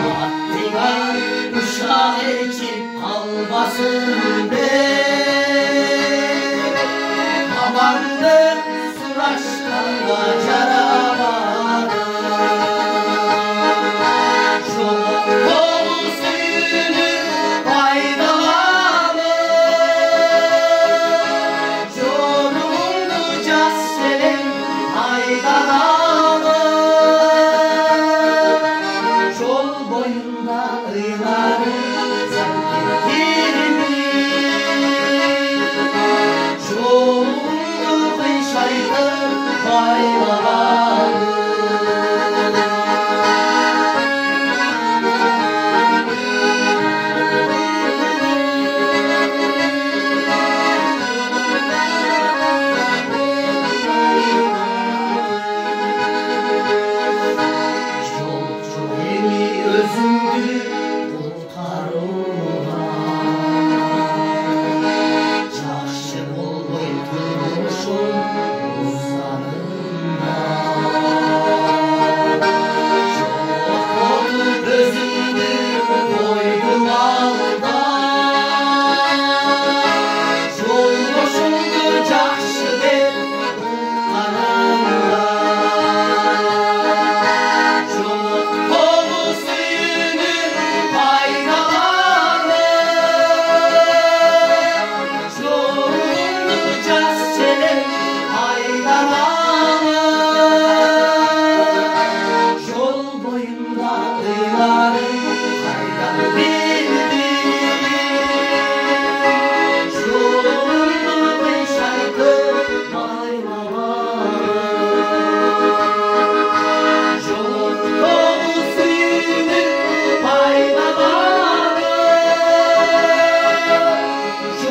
Battılar uşağı ekip almasın be. Amandır suraşlarla caramadı. Çok dolu suyunu faydalanı. Yoruldu casselim aydalanı. Yol boyunda ıyları sen getirdin. Yolunu kışaydı bayrağı. Yolcu beni özündü kurtarılan. Çarşı bulmayı durmuşum uzanında. Çok oldu özündü koydu alda. Yol boşundu çarşı hep kurtarında. Çok dolu suyunu faydalanı. Yoruldu casselim aydalanı. Yol boyunda ıyları kaydan bildi. Yolunu kışaydı bayrağı. Çok dolu suyunu faydalanı.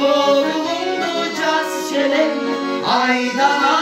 Yoruldu casselim aydalanı.